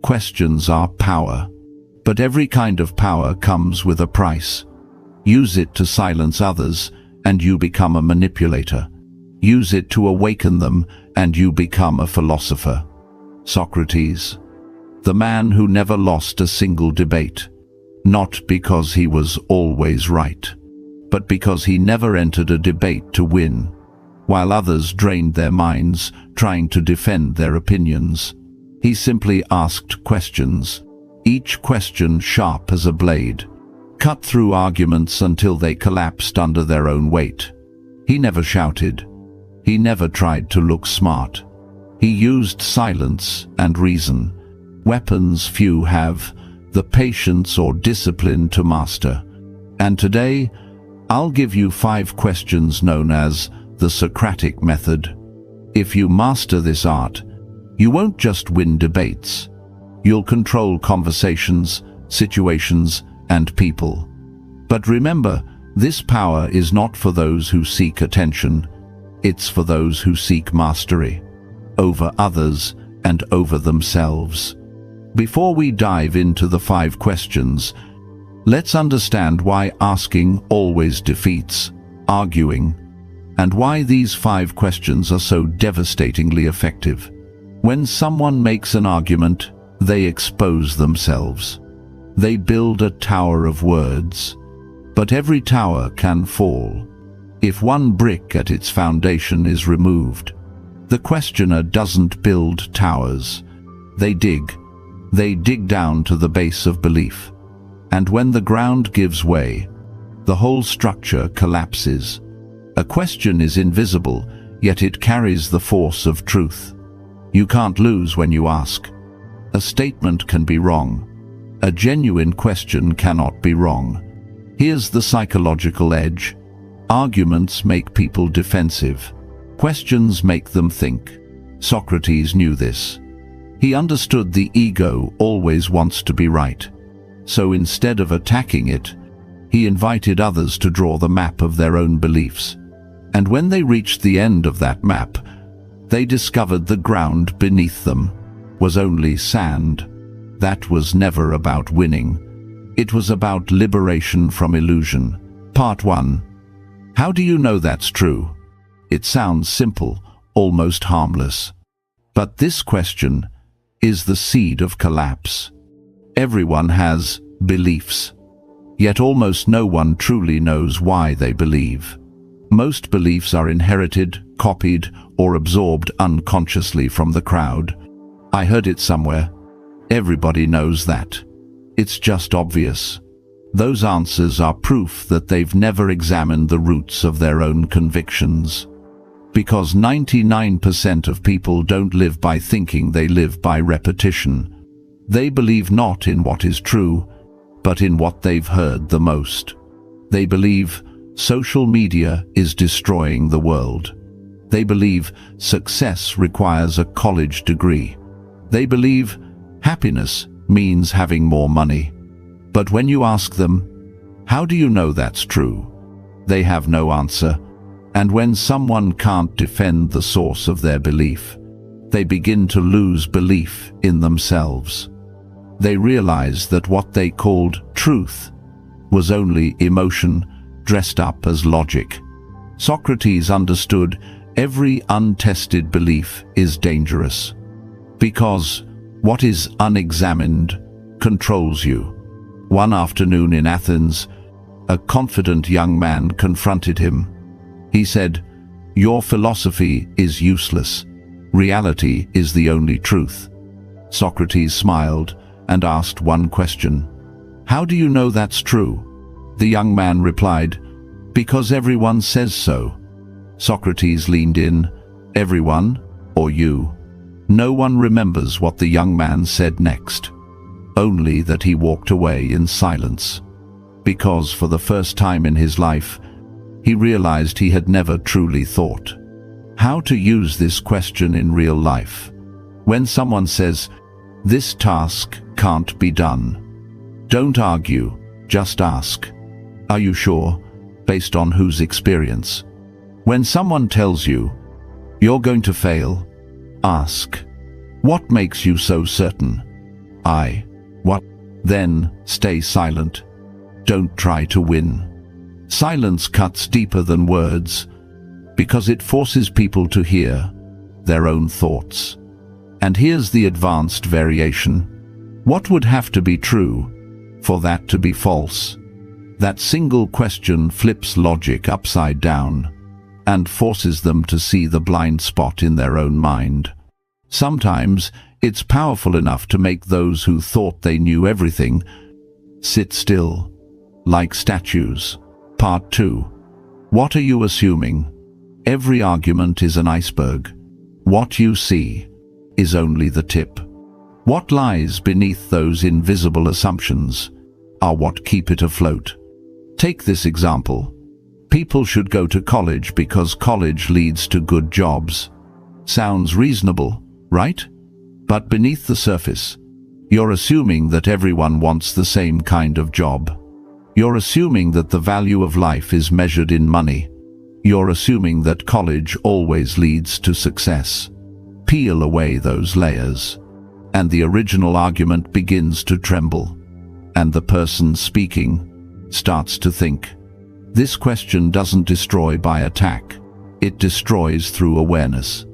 Questions are power. But every kind of power comes with a price. Use it to silence others, and you become a manipulator. Use it to awaken them, and you become a philosopher. Socrates, the man who never lost a single debate, not because he was always right, but because he never entered a debate to win, while others drained their minds trying to defend their opinions. He simply asked questions, each question sharp as a blade, cut through arguments until they collapsed under their own weight. He never shouted. He never tried to look smart. He used silence and reason, weapons few have, the patience or discipline to master. And today, I'll give you 5 questions known as the Socratic Method. If you master this art, you won't just win debates. You'll control conversations, situations, and people. But remember, this power is not for those who seek attention. It's for those who seek mastery, over others and over themselves. Before we dive into the 5 questions, let's understand why asking always defeats arguing, and why these 5 questions are so devastatingly effective. When someone makes an argument, they expose themselves. They build a tower of words. But every tower can fall if one brick at its foundation is removed. The questioner doesn't build towers. They dig. They dig down to the base of belief. And when the ground gives way, the whole structure collapses. A question is invisible, yet it carries the force of truth. You can't lose when you ask. A statement can be wrong. A genuine question cannot be wrong. Here's the psychological edge. Arguments make people defensive. Questions make them think. Socrates knew this. He understood the ego always wants to be right. So instead of attacking it, he invited others to draw the map of their own beliefs. And when they reached the end of that map, they discovered the ground beneath them was only sand. That was never about winning. It was about liberation from illusion. Part 1. How do you know that's true? It sounds simple, almost harmless. But this question is the seed of collapse. Everyone has beliefs, yet almost no one truly knows why they believe. Most beliefs are inherited, copied, or absorbed unconsciously from the crowd. I heard it somewhere. Everybody knows that. It's just obvious. Those answers are proof that they've never examined the roots of their own convictions. Because 99% of people don't live by thinking, they live by repetition. They believe not in what is true, but in what they've heard the most. They believe social media is destroying the world. They believe success requires a college degree. They believe happiness means having more money. But when you ask them, how do you know that's true? They have no answer. And when someone can't defend the source of their belief, they begin to lose belief in themselves. They realize that what they called truth was only emotion dressed up as logic. Socrates understood every untested belief is dangerous, because what is unexamined controls you. One afternoon in Athens, a confident young man confronted him. He said, "Your philosophy is useless. Reality is the only truth." Socrates smiled and asked one question. "How do you know that's true?" The young man replied, "Because everyone says so." Socrates leaned in. "Everyone, or you?" No one remembers what the young man said next, only that he walked away in silence, because for the first time in his life, he realized he had never truly thought. How to use this question in real life. When someone says, "This task can't be done," don't argue, just ask. "Are you sure?" Based on whose experience? When someone tells you, "You're going to fail," ask, "What makes you so certain?" What? Then stay silent. Don't try to win. Silence cuts deeper than words because it forces people to hear their own thoughts. And here's the advanced variation. What would have to be true for that to be false? That single question flips logic upside down and forces them to see the blind spot in their own mind. Sometimes it's powerful enough to make those who thought they knew everything sit still, like statues. Part 2. What are you assuming? Every argument is an iceberg. What you see is only the tip. What lies beneath those invisible assumptions are what keep it afloat. Take this example. People should go to college because college leads to good jobs. Sounds reasonable, right? But beneath the surface, you're assuming that everyone wants the same kind of job. You're assuming that the value of life is measured in money. You're assuming that college always leads to success. Peel away those layers, and the original argument begins to tremble, and the person speaking starts to think. This question doesn't destroy by attack. It destroys through awareness.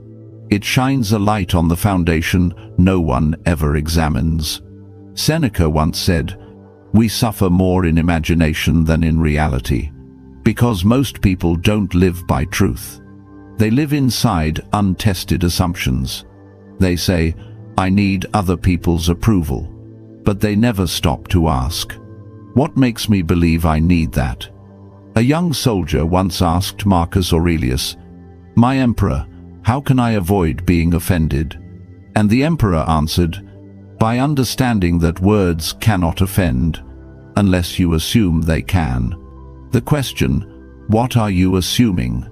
It shines a light on the foundation no one ever examines. Seneca once said, "We suffer more in imagination than in reality," because most people don't live by truth. They live inside untested assumptions. They say, "I need other people's approval," but they never stop to ask, "What makes me believe I need that?" A young soldier once asked Marcus Aurelius, "My emperor, how can I avoid being offended?" And the emperor answered, "By understanding that words cannot offend, unless you assume they can." The question, "What are you assuming?"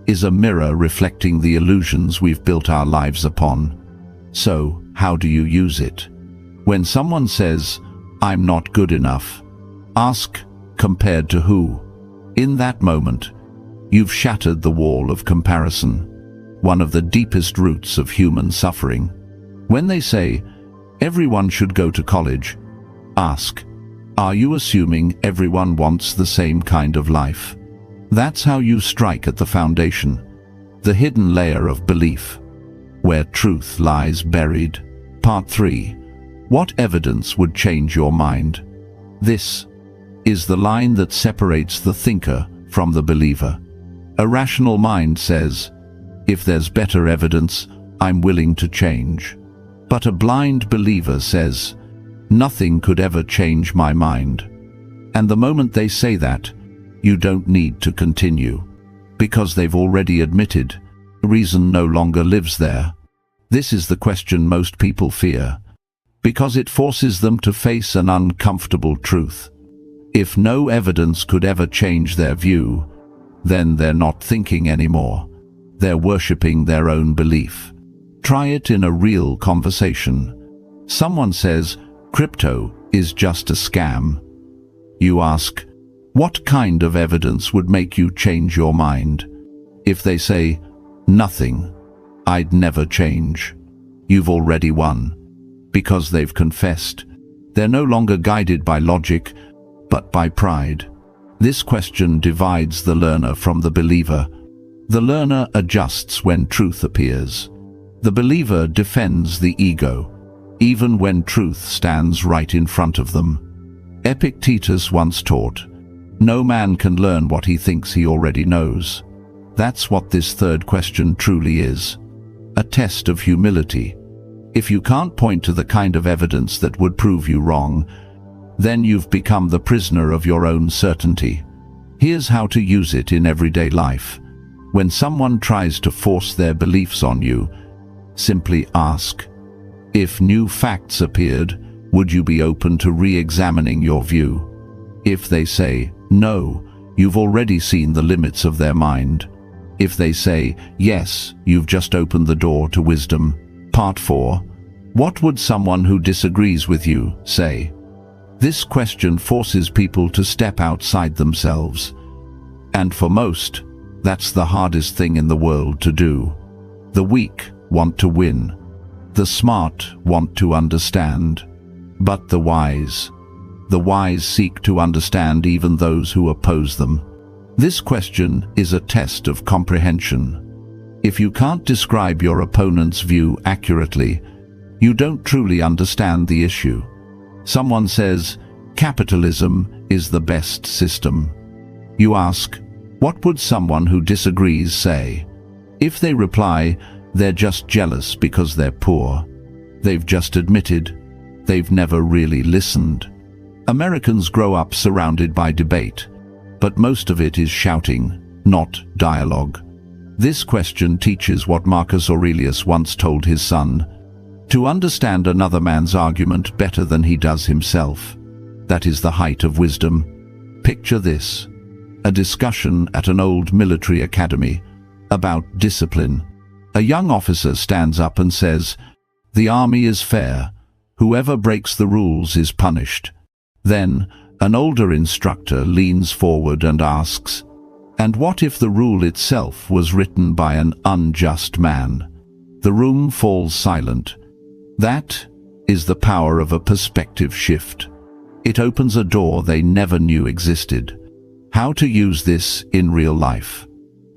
is a mirror reflecting the illusions we've built our lives upon. So, how do you use it? When someone says, "I'm not good enough," ask, "Compared to who?" In that moment, you've shattered the wall of comparison, one of the deepest roots of human suffering. When they say, "Everyone should go to college," ask, "Are you assuming everyone wants the same kind of life?" That's how you strike at the foundation, the hidden layer of belief, where truth lies buried. Part 3. What evidence would change your mind? This is the line that separates the thinker from the believer. A rational mind says, "If there's better evidence, I'm willing to change." But a blind believer says, "Nothing could ever change my mind." And the moment they say that, you don't need to continue, because they've already admitted the reason no longer lives there. This is the question most people fear, because it forces them to face an uncomfortable truth. If no evidence could ever change their view, then they're not thinking anymore. They're worshipping their own belief. Try it in a real conversation. Someone says, "Crypto is just a scam." You ask, "What kind of evidence would make you change your mind?" If they say, "Nothing, I'd never change," you've already won, because they've confessed. They're no longer guided by logic, but by pride. This question divides the learner from the believer. The learner adjusts when truth appears. The believer defends the ego, even when truth stands right in front of them. Epictetus once taught, "No man can learn what he thinks he already knows." That's what this third question truly is, a test of humility. If you can't point to the kind of evidence that would prove you wrong, then you've become the prisoner of your own certainty. Here's how to use it in everyday life. When someone tries to force their beliefs on you, simply ask, "If new facts appeared, would you be open to re-examining your view?" If they say, "No," you've already seen the limits of their mind. If they say, "Yes," you've just opened the door to wisdom. Part 4. What would someone who disagrees with you say? This question forces people to step outside themselves. And for most, that's the hardest thing in the world to do. The weak want to win. The smart want to understand. but the wise. The wise seek to understand even those who oppose them. This question is a test of comprehension. If you can't describe your opponent's view accurately, you don't truly understand the issue. Someone says, "Capitalism is the best system." You ask, what would someone who disagrees say? If they reply, "They're just jealous because they're poor," they've just admitted they've never really listened. Americans grow up surrounded by debate, but most of it is shouting, not dialogue. This question teaches what Marcus Aurelius once told his son: to understand another man's argument better than he does himself. That is the height of wisdom. Picture this: a discussion at an old military academy about discipline. A young officer stands up and says, "The army is fair. Whoever breaks the rules is punished." Then, an older instructor leans forward and asks, "And what if the rule itself was written by an unjust man?" The room falls silent. That is the power of a perspective shift. It opens a door they never knew existed. How to use this in real life.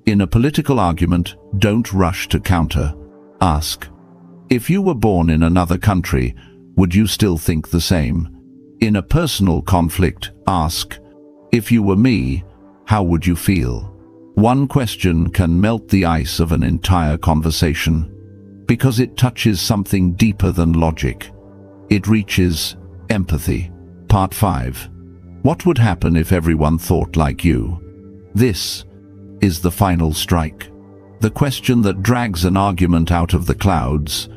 In a political argument, don't rush to counter. Ask, if you were born in another country, would you still think the same? In a personal conflict, ask, if you were me, how would you feel? One question can melt the ice of an entire conversation, because it touches something deeper than logic. It reaches empathy. Part 5. What would happen if everyone thought like you? This is the final strike. The question that drags an argument out of the clouds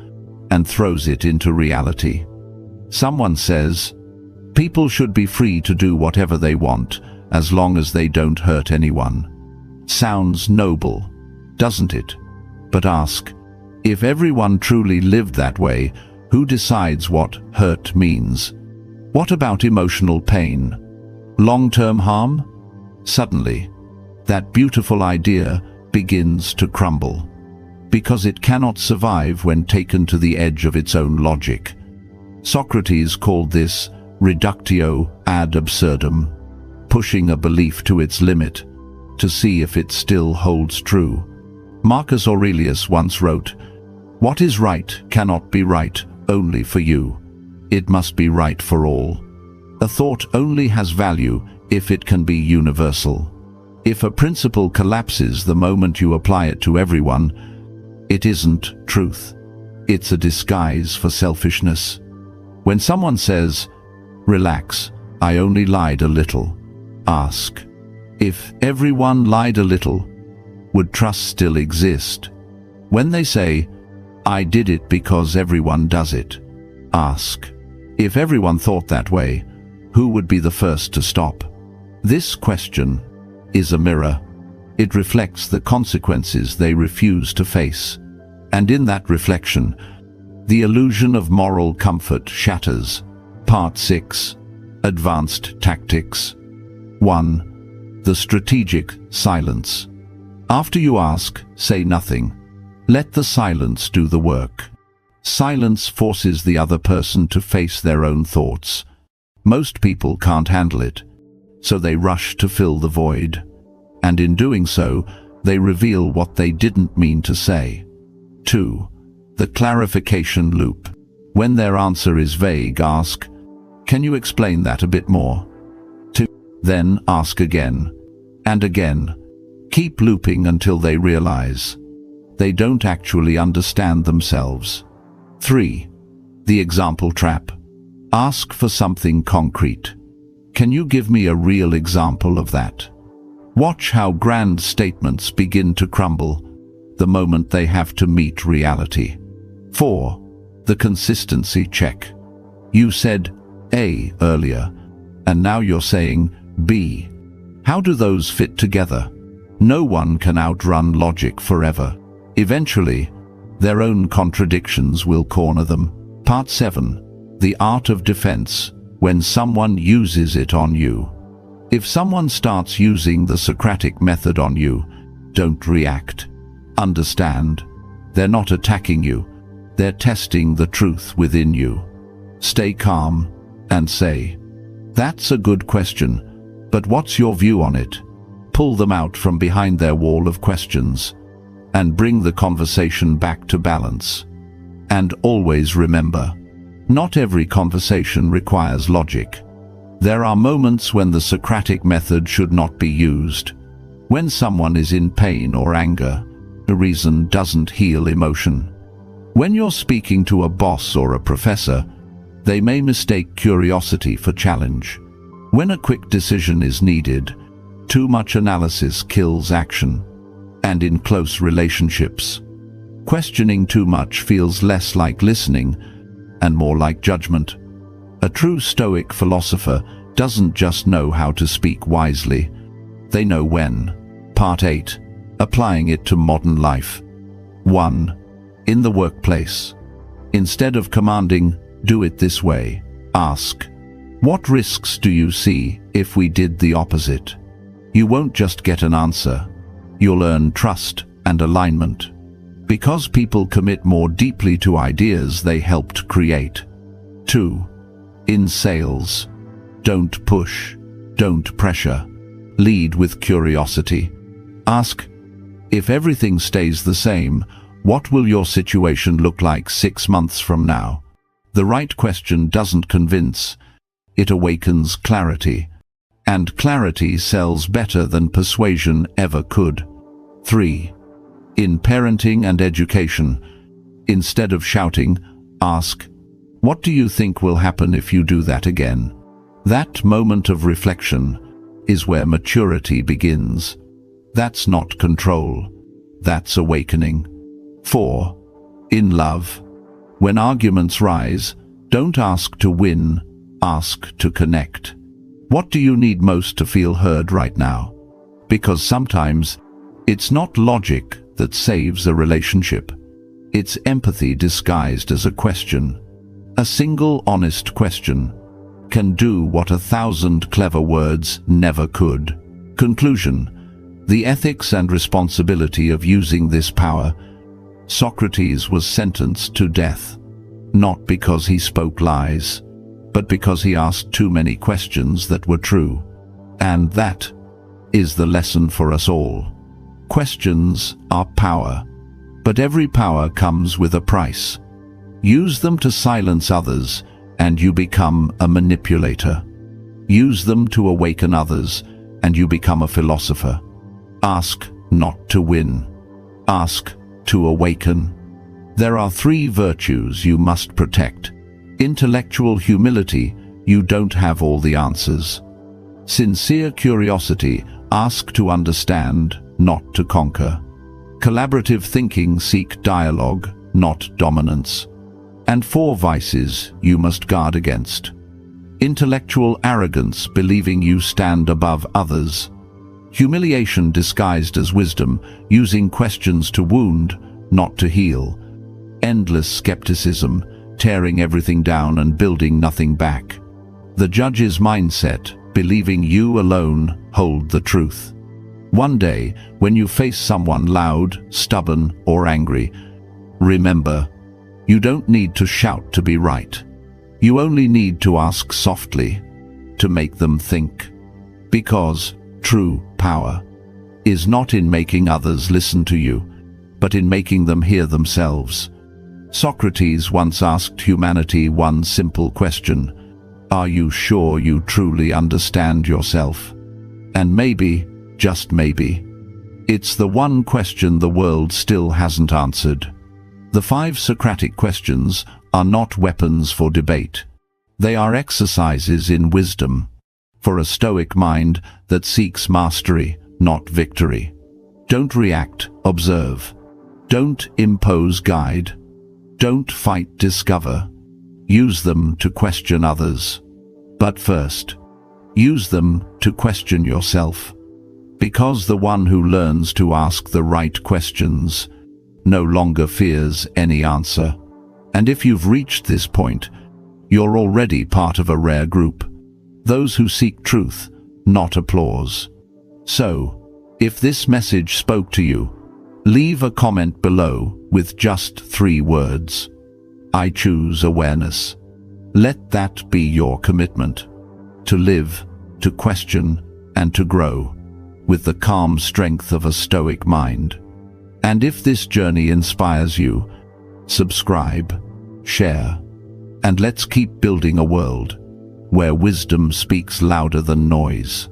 and throws it into reality. Someone says, people should be free to do whatever they want as long as they don't hurt anyone. Sounds noble, doesn't it? But ask, if everyone truly lived that way, who decides what hurt means? What about emotional pain? Long-term harm? Suddenly, that beautiful idea begins to crumble, because it cannot survive when taken to the edge of its own logic. Socrates called this reductio ad absurdum, pushing a belief to its limit to see if it still holds true. Marcus Aurelius once wrote, "What is right cannot be right only for you. It must be right for all." A thought only has value if it can be universal. If a principle collapses the moment you apply it to everyone, it isn't truth. It's a disguise for selfishness. When someone says, "Relax, I only lied a little," ask, if everyone lied a little, would trust still exist? When they say, "I did it because everyone does it," ask, if everyone thought that way, who would be the first to stop? This question is a mirror. It reflects the consequences they refuse to face. And in that reflection, the illusion of moral comfort shatters. Part 6. Advanced Tactics. 1. The strategic silence. After you ask, say nothing. Let the silence do the work. Silence forces the other person to face their own thoughts. Most people can't handle it, so they rush to fill the void. And in doing so, they reveal what they didn't mean to say. 2. The clarification loop. When their answer is vague, ask, "Can you explain that a bit more?" 2. Then ask again and again. Keep looping until they realize they don't actually understand themselves. 3. The example trap. Ask for something concrete. Can you give me a real example of that? Watch how grand statements begin to crumble the moment they have to meet reality. 4. The consistency check. You said A earlier, and now you're saying B. How do those fit together? No one can outrun logic forever. Eventually, their own contradictions will corner them. Part 7. The art of defense. When someone uses it on you. If someone starts using the Socratic method on you, don't react. Understand. They're not attacking you. They're testing the truth within you. Stay calm, and say, "That's a good question, but what's your view on it?" Pull them out from behind their wall of questions and bring the conversation back to balance. And always remember, not every conversation requires logic. There are moments when the Socratic method should not be used. When someone is in pain or anger, the reason doesn't heal emotion. When you're speaking to a boss or a professor, they may mistake curiosity for challenge. When a quick decision is needed, too much analysis kills action. And in close relationships, questioning too much feels less like listening and more like judgment. A true Stoic philosopher doesn't just know how to speak wisely, they know when. Part 8. Applying it to modern life. 1. In the workplace. Instead of commanding, "Do it this way," ask, "What risks do you see if we did the opposite?" You won't just get an answer, you'll earn trust and alignment. Because people commit more deeply to ideas they helped create. 2. In sales. Don't push, don't pressure. Lead with curiosity. Ask, if everything stays the same, what will your situation look like 6 months from now? The right question doesn't convince, it awakens clarity. And clarity sells better than persuasion ever could. 3. In parenting and education. Instead of shouting, ask, "What do you think will happen if you do that again?" That moment of reflection is where maturity begins. That's not control, that's awakening. 4. In love. When arguments rise, don't ask to win, ask to connect. What do you need most to feel heard right now? Because sometimes it's not logic that saves a relationship. It's empathy disguised as a question. A single honest question can do what 1,000 clever words never could. Conclusion. The ethics and responsibility of using this power. Socrates was sentenced to death, not because he spoke lies, but because he asked too many questions that were true. And that is the lesson for us all. Questions are power, but every power comes with a price. Use them to silence others, and you become a manipulator. Use them to awaken others, and you become a philosopher. Ask not to win. Ask to awaken. There are 3 virtues you must protect. Intellectual humility, you don't have all the answers. Sincere curiosity, ask to understand, not to conquer. Collaborative thinking, seek dialogue, not dominance. And 4 vices you must guard against. Intellectual arrogance, believing you stand above others. Humiliation disguised as wisdom, using questions to wound, not to heal. Endless skepticism, tearing everything down and building nothing back. The judge's mindset, believing you alone hold the truth. One day, when you face someone loud, stubborn, or angry, remember, you don't need to shout to be right. You only need to ask softly, to make them think. Because true power is not in making others listen to you, but in making them hear themselves. Socrates once asked humanity one simple question: are you sure you truly understand yourself? And maybe, just maybe, it's the one question the world still hasn't answered. The 5 Socratic questions are not weapons for debate. They are exercises in wisdom, for a Stoic mind that seeks mastery, not victory. Don't react, observe. Don't impose, guide. Don't fight, discover. Use them to question others. But first, use them to question yourself. Because the one who learns to ask the right questions no longer fears any answer. And if you've reached this point, you're already part of a rare group. Those who seek truth, not applause. So, if this message spoke to you, leave a comment below with just 3 words. I choose awareness. Let that be your commitment. To live, to question, and to grow, with the calm strength of a Stoic mind. And if this journey inspires you, subscribe, share, and let's keep building a world where wisdom speaks louder than noise.